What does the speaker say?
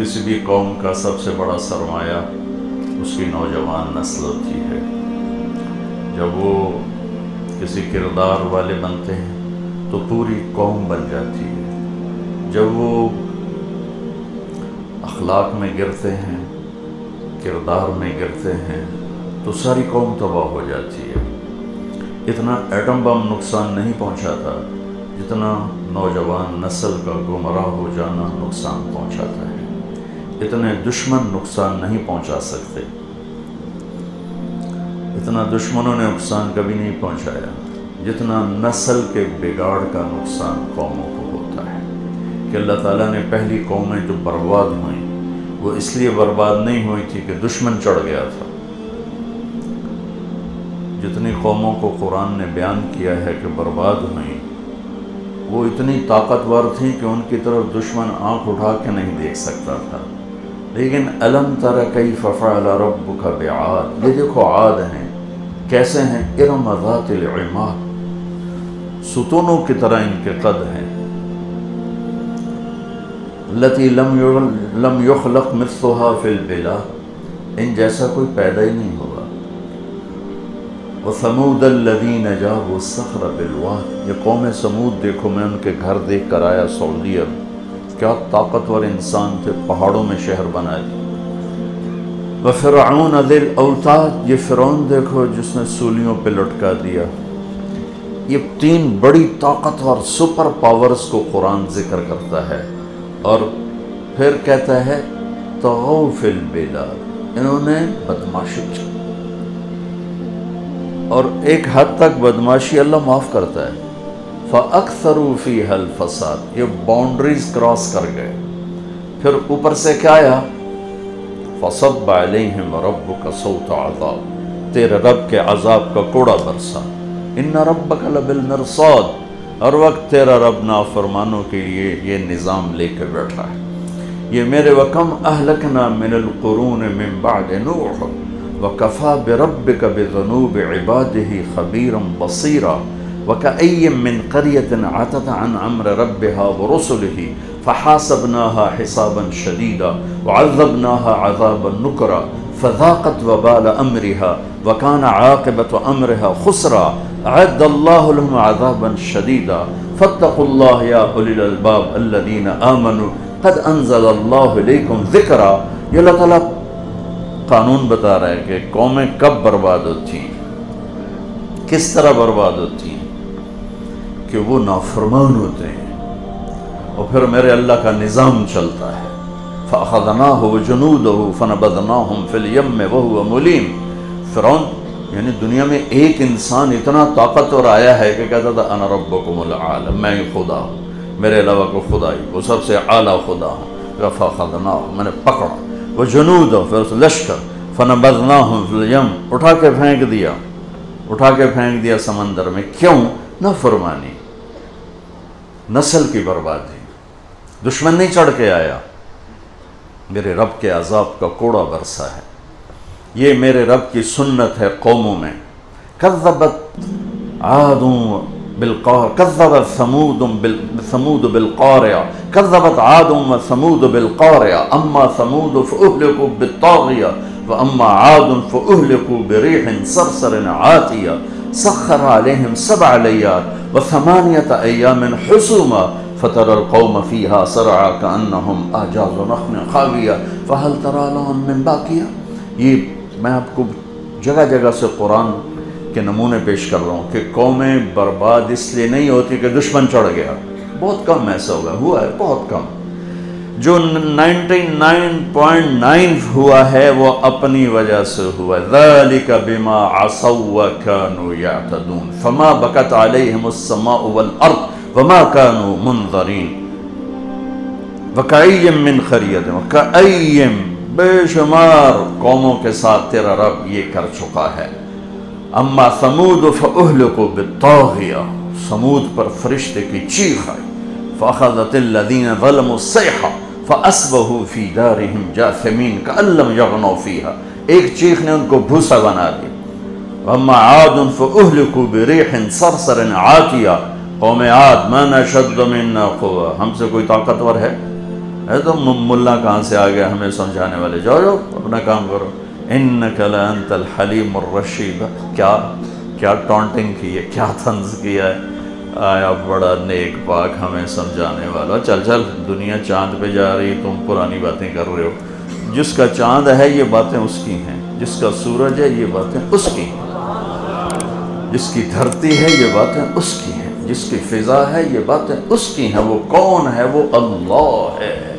کسی بھی قوم کا سب سے بڑا سرمایہ اس کی نوجوان نسل ہوتی ہے۔ جب وہ کسی کردار والے بنتے ہیں تو پوری قوم بن جاتی ہے، جب وہ اخلاق میں گرتے ہیں، کردار میں گرتے ہیں تو ساری قوم تباہ ہو جاتی ہے۔ اتنا ایٹم بم نقصان نہیں پہنچاتا جتنا نوجوان نسل کا گمراہ ہو جانا نقصان پہنچاتا ہے۔ اتنے دشمن نقصان نہیں پہنچا سکتے، اتنا دشمنوں نے نقصان کبھی نہیں پہنچایا جتنا نسل کے بگاڑ کا نقصان قوموں کو ہوتا ہے۔ کہ اللہ تعالیٰ نے پہلی قومیں جو برباد ہوئیں وہ اس لیے برباد نہیں ہوئی تھی کہ دشمن چڑھ گیا تھا۔ جتنی قوموں کو قرآن نے بیان کیا ہے کہ برباد ہوئیں، وہ اتنی طاقتور تھیں کہ ان کی طرف دشمن آنکھ اٹھا کے نہیں دیکھ سکتا تھا۔ لیکن الم تر کیف فعل ربک بعاد، یہ دیکھو عاد ہیں کیسے ہیں، ارم ذات العماد، ستونوں کی طرح ان کے قد ہیں، التی لم یخلق مثلها فی البلاد، ان جیسا کوئی پیدا ہی نہیں ہوگا۔ وثمود الذین جابوا الصخر بالواد، یہ قوم سمود دیکھو، میں ان کے گھر دیکھ کر آیا سعودی عرب، کیا طاقتور انسان تھے، پہاڑوں میں شہر بنائے۔ وفرعون ذی الاوتاد، یہ فرعون دیکھو جس نے سولیوں پہ لٹکا دیا۔ یہ تین بڑی طاقتور سپر پاورز کو قرآن ذکر کرتا ہے اور پھر کہتا ہے طغوا فی البلاد، انہوں نے بدماشی کی، اور ایک حد تک بدماشی اللہ معاف کرتا ہے۔ فَأَكْثَرُوا فِيهَا الْفَسَادِ، یہ باؤنڈریز کراس کر گئے۔ پھر اوپر سے کیا آیا، فَصَبَّ عَلَيْهِمْ رَبُّكَ صَوْتَ عَذَابٍ، تیرے رب کے عذاب کا کوڑا برسا۔ إِنَّ رَبَّكَ لَبِالْمِرْصَادِ، ہر وقت تیرا رب نافرمانوں کے لیے یہ نظام لے کے بیٹھا ہے۔ یہ میرے وَكَمْ أَهْلَكْنَا مِنَ الْقُرُونِ مِنْ بَعْدِ نُوحٍ وَكَفَى بِرَبِّكَ بِذُنُوبِ عِبَادِهِ خَبِيرًا بَصِيرًا وَكَأَيٍّ مِّن قَرْيَةٍ عَتَتْ عَنْ أَمْرِ رَبِّهَا وَرُسُلِهِ فَحَاسَبْنَاهَا حِسَابًا شَدِيدًا وَعَذَّبْنَاهَا عَذَابًا نُكْرًا فَذَاقَتْ وَبَالَ أَمْرِهَا وَكَانَ عَاقِبَةُ أَمْرِهَا خُسْرًا أَعَدَّ اللَّهُ لَهُمْ عَذَابًا شَدِيدًا فَاتَّقُوا اللَّهَ يَا أُولِي الْأَلْبَابِ الَّذِينَ آمَنُوا قَدْ أَنزَلَ اللَّهُ إِلَيْكُمْ ذِكْرًا۔ یہ اللہ تعالیٰ قانون بتا رہا ہے کہ قومیں کب برباد ہوتی ہیں، کس طرح برباد ہوتی ہیں، کہ وہ نافرمان ہوتے ہیں اور پھر میرے اللہ کا نظام چلتا ہے۔ فَأَخَذْنَاهُ وَجُنُودَهُ فَنَبَذْنَاهُمْ فِي الْيَمِّ وَهُوَ مُلِيمٌ۔ فرعون یعنی دنیا میں ایک انسان اتنا طاقتور آیا ہے کہ کہتا تھا انا ربکم العالی، میں خدا ہوں، میرے علاوہ کو خدا ہی، وہ سب سے اعلیٰ خدا ہوں۔ فَأَخَذْنَاهُ، میں نے پکڑا، وَجُنُودَهُ، پھر اس لشکر، فَنَبَذْنَاهُمْ فِي الْيَمِّ، اٹھا کے پھینک دیا سمندر میں۔ کیوں؟ نافرمانی، نسل کی بربادی، دشمن نہیں چڑھ کے آیا، میرے رب کے عذاب کا کوڑا برسا ہے۔ یہ میرے رب کی سنت ہے قوموں میں۔ کذبت عاد بالقارعہ، کذبت ثمود بالقارعہ، کذبت عاد وثمود بالقارعہ، اما ثمود فأهلكوا بالطاغیہ واما عاد فأهلكوا بريح صرصر عاتیہ سخر علیہم 7 لیال وثمانیة ایام حسوما فترى القوم فيها سرعا كأنهم أعجاز نخل خاویہ فهل ترى لهم من باقیہ۔ یہ میں آپ کو جگہ جگہ سے قرآن کے نمونے پیش کر رہا ہوں کہ قومیں برباد اس لیے نہیں ہوتی کہ دشمن چڑھ گیا، بہت کم ایسا ہوا ہے بہت کم۔ جو 99.9 ہوا ہے وہ اپنی وجہ سے ہوا ہے۔ ذَلِكَ بِمَا عَصَوْا وَكَانُوا يَعْتَدُونَ فَمَا بَكَتْ عَلَيْهِمُ السَّمَاءُ وَالْأَرْضُ وَمَا كَانُوا مُنظَرِينَ۔ وَكَأَيٍّ مِّن قَرْيَةٍ، وَكَأَيٍّ، بے شمار قوموں کے ساتھ تیرا رب یہ کر چکا ہے۔ اما ثمود فأهلكوا بالطاغیہ، سمود پر فرشتے کی چیخ آئی۔ فأخذت الذین ظلموا الصیحہ فأصبحوا فی دارہم جاثمین کأن لم یغنوا فیہا، ایک چیخ نے ان کو بھوسا بنا دی۔ اما عاد فأهلكوا بريح صرصر عاتیہ، قوم عاد من اشد منا قوة، ہم سے کوئی طاقتور ہے؟ تو ملا کہاں سے آ گیا ہمیں سمجھانے والے، جاؤ جاؤ اپنا کام کرو، انک لانت الحلیم الرشید۔ کیا ٹونٹنگ کی ہے، کیا طنز کیا ہے، آیا بڑا نیک پاک ہمیں سمجھانے والا، چل چل دنیا چاند پہ جا رہی، تم پرانی باتیں کر رہے ہو، جس کا چاند ہے یہ باتیں اس کی ہیں، جس کا سورج ہے یہ باتیں اس کی ہیں، جس کی دھرتی ہے یہ باتیں اس کی ہیں، جس کی فضا ہے یہ باتیں اس کی ہیں، وہ کون ہے؟ وہ اللہ ہے۔